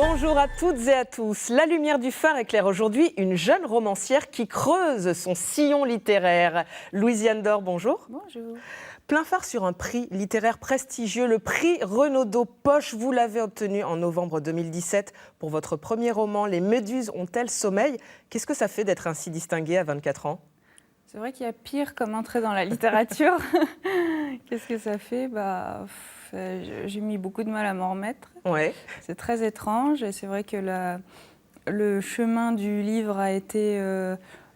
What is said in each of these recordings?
Bonjour à toutes et à tous. La lumière du phare éclaire aujourd'hui une jeune romancière qui creuse son sillon littéraire. Louisiane Dor, bonjour. Bonjour. Plein phare sur un prix littéraire prestigieux, le prix Renaudot Poche. Vous l'avez obtenu en novembre 2017 pour votre premier roman, Les Méduses ont-elles sommeil ? Qu'est-ce que ça fait d'être ainsi distinguée à 24 ans ? C'est vrai qu'il y a pire comme entrée dans la littérature. Qu'est-ce que ça fait ? J'ai mis beaucoup de mal à m'en remettre. Ouais. C'est très étrange et c'est vrai que le chemin du livre a été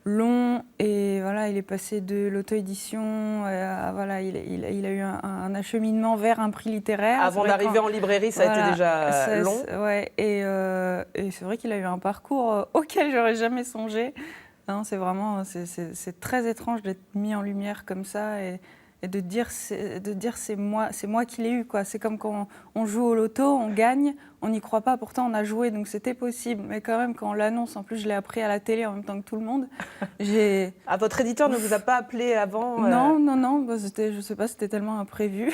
long et voilà, il est passé de l'auto-édition à voilà, il a eu un acheminement vers un prix littéraire. Avant d'arriver en librairie, ça a été déjà long. Ouais, et c'est vrai qu'il a eu un parcours auquel j'aurais jamais songé. Non, c'est vraiment, c'est très étrange d'être mis en lumière comme ça et de dire c'est moi qui l'ai eu, quoi. C'est comme quand on joue au loto, on gagne, on n'y croit pas, pourtant on a joué, donc c'était possible. Mais quand même, quand on l'annonce, en plus je l'ai appris à la télé en même temps que tout le monde, j'ai... Ah, votre éditeur ne vous a pas appelé avant Non, je sais pas, c'était tellement imprévu.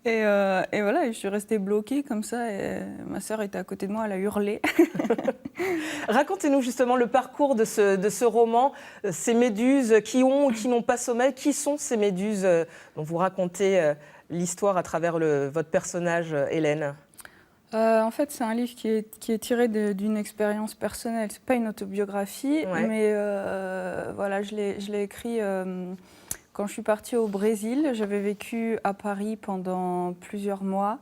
et voilà, je suis restée bloquée comme ça et ma sœur était à côté de moi, elle a hurlé. Racontez-nous justement le parcours de ce roman, ces méduses qui ont ou qui n'ont pas sommeil. Qui sont ces méduses dont vous racontez l'histoire à travers votre personnage, Hélène ? En fait, c'est un livre qui est tiré d'une expérience personnelle. C'est pas une autobiographie, Ouais. mais voilà, je l'ai écrit quand je suis partie au Brésil. J'avais vécu à Paris pendant plusieurs mois.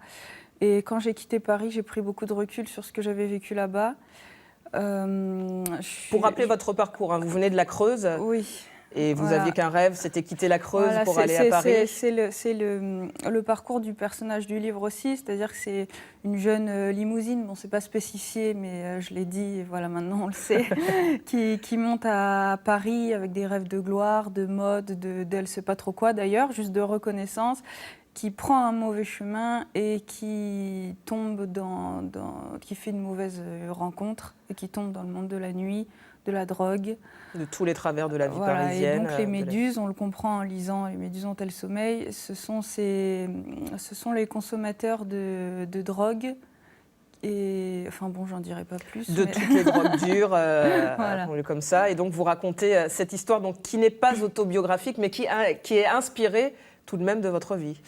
Et quand j'ai quitté Paris, j'ai pris beaucoup de recul sur ce que j'avais vécu là-bas. Pour rappeler votre parcours, hein, vous venez de la Creuse. Oui. Et vous Voilà. aviez qu'un rêve, c'était quitter la Creuse Voilà, pour aller à Paris. C'est le parcours du personnage du livre aussi, c'est-à-dire que c'est une jeune limousine, bon c'est pas spécifié mais je l'ai dit, et voilà maintenant on le sait, qui monte à Paris avec des rêves de gloire, de mode, d'elle sait pas trop quoi d'ailleurs, juste de reconnaissance, qui prend un mauvais chemin et qui tombe qui fait une mauvaise rencontre et qui tombe dans le monde de la nuit, de la drogue. De tous les travers de la vie Voilà, parisienne. et donc les méduses, on le comprend en lisant Les Méduses ont-elles sommeil, ce sont les consommateurs de drogue. Et enfin bon, j'en dirai pas plus. De toutes les drogues dures, Voilà. comme ça. Et donc vous racontez cette histoire donc, qui n'est pas autobiographique, mais qui est inspirée tout de même de votre vie.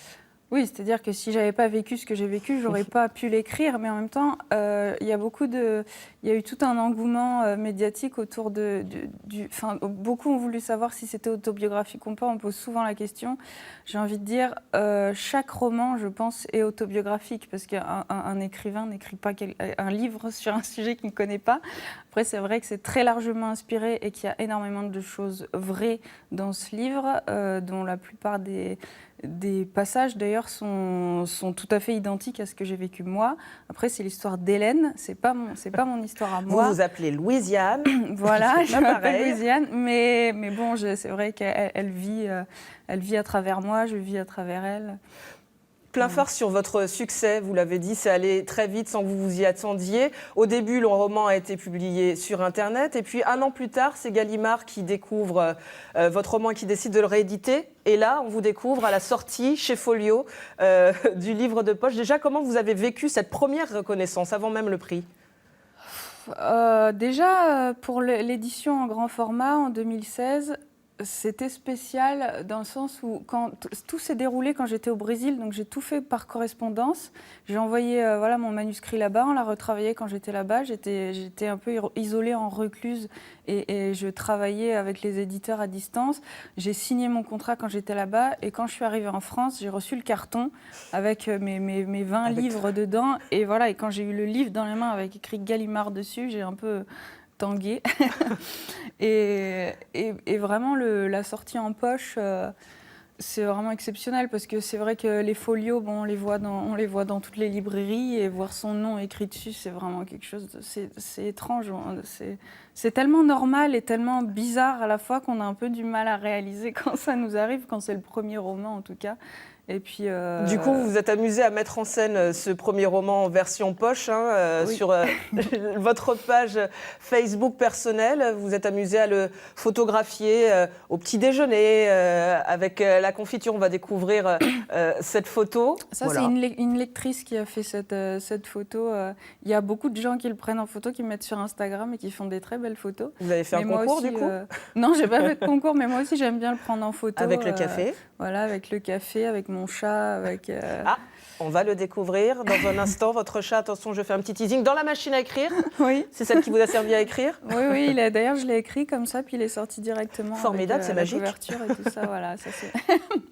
Oui, c'est-à-dire que si j'avais pas vécu ce que j'ai vécu, j'aurais pas pu l'écrire. Mais en même temps, il y a eu tout un engouement médiatique autour enfin, beaucoup ont voulu savoir si c'était autobiographique ou pas. On me pose souvent la question. J'ai envie de dire, chaque roman, je pense, est autobiographique parce qu'un écrivain n'écrit pas un livre sur un sujet qu'il ne connaît pas. Après, c'est vrai que c'est très largement inspiré et qu'il y a énormément de choses vraies dans ce livre, dont la plupart des passages d'ailleurs sont tout à fait identiques à ce que j'ai vécu moi. Après, c'est l'histoire d'Hélène, c'est pas mon histoire à moi. Vous vous appelez Louisiane. Voilà, je m'appelle Louisiane, mais bon, c'est vrai qu'elle vit à travers moi, je vis à travers elle. Plein phare sur votre succès, vous l'avez dit, c'est allé très vite sans que vous vous y attendiez. Au début, le roman a été publié sur Internet et puis un an plus tard, c'est Gallimard qui découvre votre roman et qui décide de le rééditer. Et là, on vous découvre à la sortie chez Folio du livre de poche. Déjà, comment vous avez vécu cette première reconnaissance avant même le prix ? Déjà, pour l'édition en grand format en 2016, c'était spécial dans le sens où quand tout s'est déroulé quand j'étais au Brésil, donc j'ai tout fait par correspondance. J'ai envoyé mon manuscrit là-bas, on l'a retravaillé quand j'étais là-bas. J'étais un peu isolée en recluse et je travaillais avec les éditeurs à distance. J'ai signé mon contrat quand j'étais là-bas et quand je suis arrivée en France, j'ai reçu le carton avec mes 20 livres dedans. Et voilà, et quand j'ai eu le livre dans les mains avec écrit Gallimard dessus, j'ai un peu tangué. et vraiment, la sortie en poche, c'est vraiment exceptionnel parce que c'est vrai que les folios, bon, on les voit dans toutes les librairies et voir son nom écrit dessus, c'est vraiment quelque chose c'est étrange. c'est tellement normal et tellement bizarre à la fois qu'on a un peu du mal à réaliser quand ça nous arrive, quand c'est le premier roman en tout cas. Et puis, Du coup, vous vous êtes amusé à mettre en scène ce premier roman en version poche oui. sur votre page Facebook personnelle. Vous êtes amusé à le photographier au petit déjeuner avec la confiture. On va découvrir cette photo. Ça, Voilà. c'est une lectrice qui a fait cette photo. Il y a beaucoup de gens qui le prennent en photo, qui le mettent sur Instagram et qui font des très belles photos. Vous avez fait Mais un moi concours aussi, du coup non, j'ai pas fait de concours, mais moi aussi j'aime bien le prendre en photo. avec le café. Voilà, avec le café, avec mon chat, avec. Ah, on va le découvrir dans un instant. Votre chat, attention, je fais un petit teasing dans la machine à écrire. Oui. C'est celle qui vous a servi à écrire. Oui, d'ailleurs je l'ai écrit comme ça, puis il est sorti directement. Formidable, avec, c'est magique. La couverture et tout ça, voilà. Ça, c'est...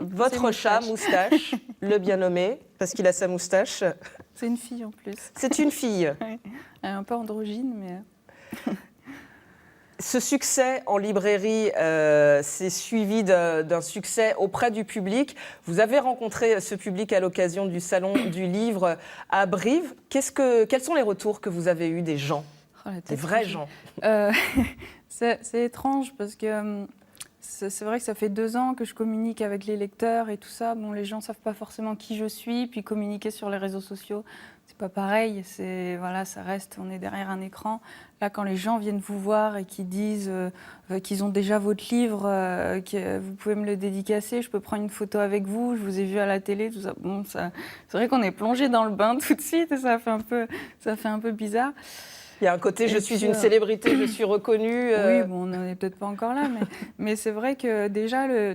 Votre chat, moustache, le bien nommé, parce qu'il a sa moustache. C'est une fille en plus. C'est une fille. Oui. Elle est un peu androgyne, mais. Ce succès en librairie s'est suivi d'un succès auprès du public. Vous avez rencontré ce public à l'occasion du Salon du Livre à Brive. Quels sont les retours que vous avez eus des gens, des vrais gens C'est étrange parce que c'est vrai que ça fait 2 ans que je communique avec les lecteurs et tout ça. Bon, les gens ne savent pas forcément qui je suis, puis communiquer sur les réseaux sociaux, c'est pas pareil. Voilà, ça reste, on est derrière un écran. Là, quand les gens viennent vous voir et qu'ils disent qu'ils ont déjà votre livre, que vous pouvez me le dédicacer, je peux prendre une photo avec vous, je vous ai vu à la télé, tout ça. Bon, c'est vrai qu'on est plongé dans le bain tout de suite et ça fait un peu bizarre. Il y a un côté, je suis une célébrité, je suis reconnue. Oui, bon, on n'en est peut-être pas encore là, mais c'est vrai que déjà le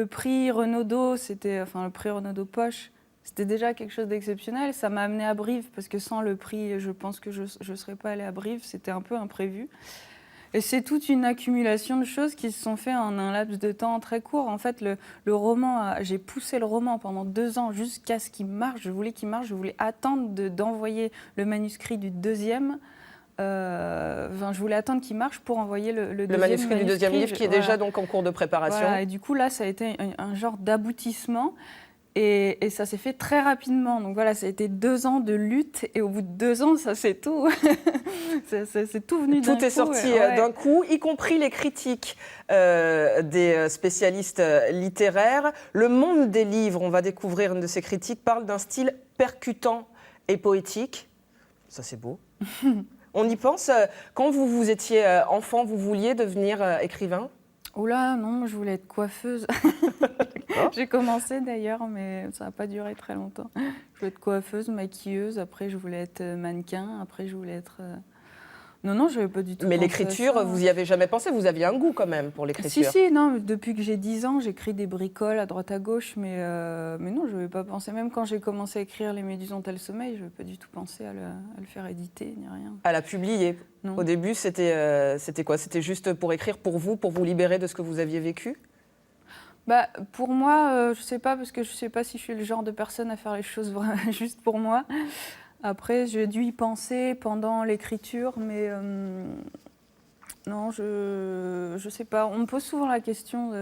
prix Renaudot, le prix Renaudot Poche, c'était déjà quelque chose d'exceptionnel. Ça m'a amenée à Brive, parce que sans le prix, je pense que je ne serais pas allée à Brive. C'était un peu imprévu. Et c'est toute une accumulation de choses qui se sont faites en un laps de temps très court. En fait, le roman, j'ai poussé le roman pendant 2 ans jusqu'à ce qu'il marche. Je voulais qu'il marche, je voulais attendre d'envoyer le manuscrit du deuxième. Je voulais attendre qu'il marche pour envoyer le manuscrit du deuxième livre qui est déjà donc en cours de préparation. Voilà, et du coup, là, ça a été un genre d'aboutissement. Et ça s'est fait très rapidement. Donc voilà, ça a été 2 ans de lutte. Et au bout de 2 ans, ça c'est tout. c'est tout venu d'un coup. Tout est sorti d'un coup, y compris les critiques des spécialistes littéraires. Le Monde des livres, on va découvrir une de ces critiques, parle d'un style percutant et poétique. Ça c'est beau. On y pense. Quand vous étiez enfant, vous vouliez devenir écrivain ? Oula, non, je voulais être coiffeuse. J'ai commencé d'ailleurs, mais ça n'a pas duré très longtemps. Je voulais être coiffeuse, maquilleuse, après je voulais être mannequin, après je voulais être... Non, je n'avais pas du tout Mais pensé l'écriture, à ça. vous n'y avez jamais pensé ? Vous aviez un goût quand même pour l'écriture ? Si, non, depuis que j'ai 10 ans, j'écris des bricoles à droite à gauche, mais non, je n'avais pas pensé. Même quand j'ai commencé à écrire Les Méduses ont-elles sommeil, je n'avais pas du tout pensé à le faire éditer, ni rien. À la publier ? Non. Au début, c'était quoi ? C'était juste pour écrire pour vous libérer de ce que vous aviez vécu ? Pour moi, je ne sais pas, parce que je ne sais pas si je suis le genre de personne à faire les choses vraiment juste pour moi. Après, j'ai dû y penser pendant l'écriture, mais non, je ne sais pas. On me pose souvent la question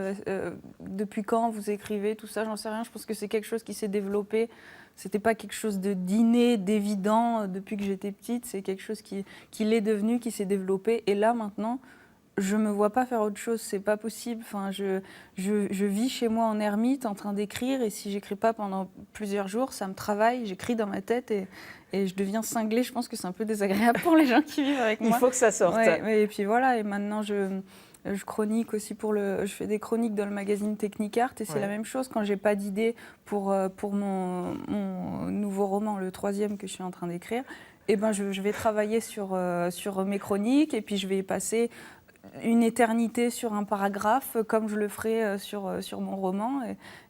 depuis quand vous écrivez, tout ça, j'en sais rien. Je pense que c'est quelque chose qui s'est développé. C'était pas quelque chose d'inné, d'évident depuis que j'étais petite. C'est quelque chose qui l'est devenu, qui s'est développé. Et là, maintenant, je me vois pas faire autre chose, c'est pas possible. Enfin, je vis chez moi en ermite en train d'écrire et si j'écris pas pendant plusieurs jours, ça me travaille, j'écris dans ma tête et je deviens cinglée. Je pense que c'est un peu désagréable pour les gens qui vivent avec moi. Il faut que ça sorte. Ouais, et puis voilà, et maintenant je chronique aussi je fais des chroniques dans le magazine Technicart et c'est la même chose quand j'ai pas d'idée pour mon nouveau roman, le 3e que je suis en train d'écrire. Eh ben, je vais travailler sur mes chroniques et puis je vais passer une éternité sur un paragraphe comme je le ferai sur mon roman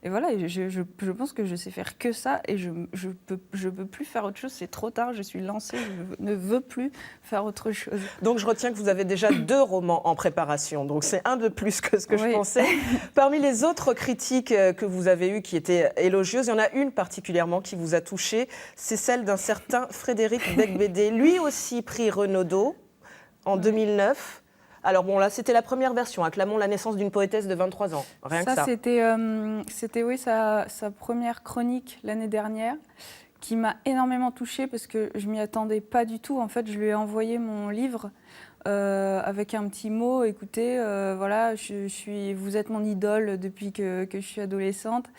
et voilà, je pense que je sais faire que ça et je peux plus faire autre chose, c'est trop tard, je suis lancée, je ne veux plus faire autre chose. Donc je retiens que vous avez déjà 2 romans en préparation, donc c'est un de plus que ce que je pensais. Parmi les autres critiques que vous avez eues qui étaient élogieuses, il y en a une particulièrement qui vous a touchée, c'est celle d'un certain Frédéric Beigbeder, lui aussi prix Renaudot en 2009. Alors bon, là, c'était la première version, acclamons la naissance d'une poétesse de 23 ans, rien que ça. C'était sa première chronique l'année dernière, qui m'a énormément touchée parce que je m'y attendais pas du tout. En fait, je lui ai envoyé mon livre avec un petit mot. Écoutez, voilà, vous êtes mon idole depuis que je suis adolescente.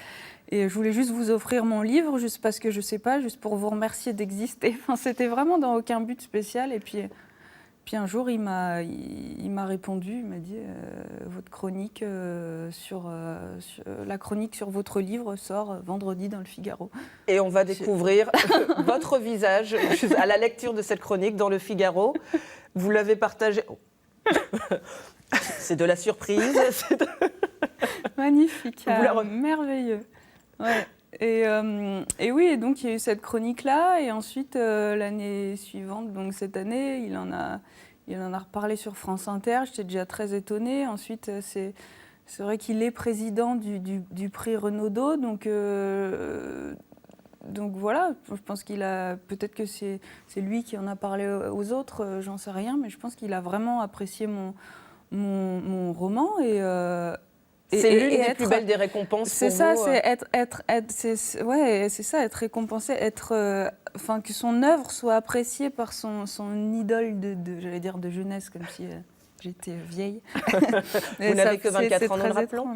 Et je voulais juste vous offrir mon livre, juste parce que je sais pas, juste pour vous remercier d'exister. Enfin, c'était vraiment dans aucun but spécial. Et puis un jour, il m'a répondu, il m'a dit votre chronique la chronique sur votre livre sort vendredi dans le Figaro. Et on va découvrir votre visage à la lecture de cette chronique dans le Figaro. Vous l'avez partagé. C'est de la surprise. Magnifique, merveilleux. Ouais. Et oui, et donc il y a eu cette chronique-là, et ensuite l'année suivante, donc cette année, il en a reparlé sur France Inter. J'étais déjà très étonnée. Ensuite, c'est vrai qu'il est président du prix Renaudot, donc voilà. Je pense qu'il a, peut-être que c'est lui qui en a parlé aux autres, j'en sais rien, mais je pense qu'il a vraiment apprécié mon roman c'est l'une des plus belles des récompenses pour vous. C'est ça, c'est ça, être récompensé, enfin que son œuvre soit appréciée par son idole j'allais dire de jeunesse, comme si j'étais vieille. Vous n'avez que 24 ans, nous le rappelons.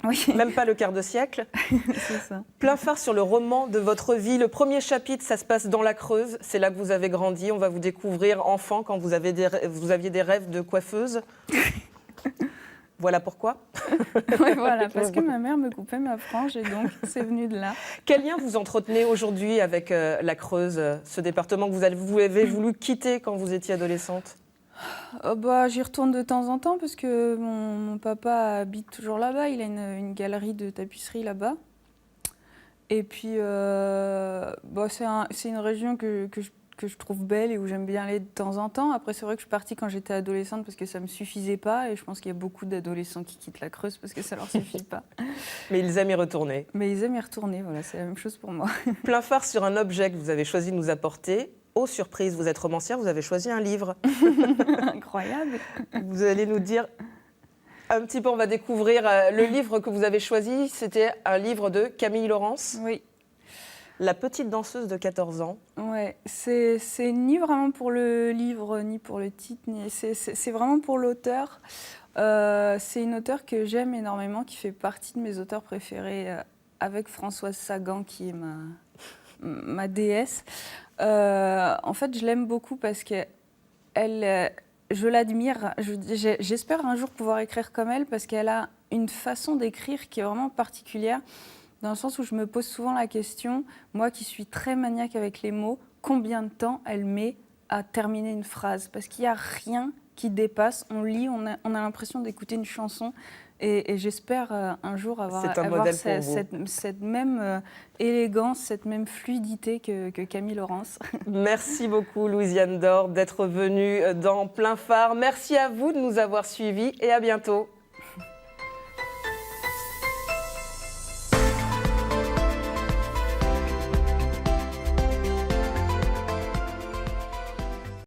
Oui. Même pas le quart de siècle. C'est ça. Plein phare sur le roman de votre vie. Le premier chapitre, ça se passe dans la Creuse. C'est là que vous avez grandi. On va vous découvrir enfant quand vous aviez des rêves de coiffeuse. Voilà pourquoi. Oui, voilà, parce que ma mère me coupait ma frange et donc c'est venu de là. Quel lien vous entretenez aujourd'hui avec la Creuse, ce département que vous avez voulu quitter quand vous étiez adolescente? J'y retourne de temps en temps parce que mon papa habite toujours là-bas. Il a une galerie de tapisserie là-bas. Et puis, c'est une région que je trouve belle et où j'aime bien aller de temps en temps. Après, c'est vrai que je suis partie quand j'étais adolescente parce que ça ne me suffisait pas. Et je pense qu'il y a beaucoup d'adolescents qui quittent la Creuse parce que ça ne leur suffit pas. Mais ils aiment y retourner. Voilà, c'est la même chose pour moi. Plein phare sur un objet que vous avez choisi de nous apporter. Oh, surprise, vous êtes romancière, vous avez choisi un livre. Incroyable. Vous allez nous dire un petit peu, on va découvrir le livre que vous avez choisi. C'était un livre de Camille Laurence. Oui. La petite danseuse de 14 ans. Ouais, c'est ni vraiment pour le livre, ni pour le titre, c'est vraiment pour l'auteur. C'est une auteure que j'aime énormément, qui fait partie de mes auteurs préférés, avec Françoise Sagan, qui est ma déesse. En fait, je l'aime beaucoup parce que je l'admire. J'espère un jour pouvoir écrire comme elle, parce qu'elle a une façon d'écrire qui est vraiment particulière, dans le sens où je me pose souvent la question, moi qui suis très maniaque avec les mots, combien de temps elle met à terminer une phrase? Parce qu'il n'y a rien qui dépasse. On lit, on a l'impression d'écouter une chanson. Et j'espère un jour avoir cette même élégance, cette même fluidité que Camille Laurence. Merci beaucoup, Louisiane d'Or, d'être venue dans Plein phare. Merci à vous de nous avoir suivis et à bientôt.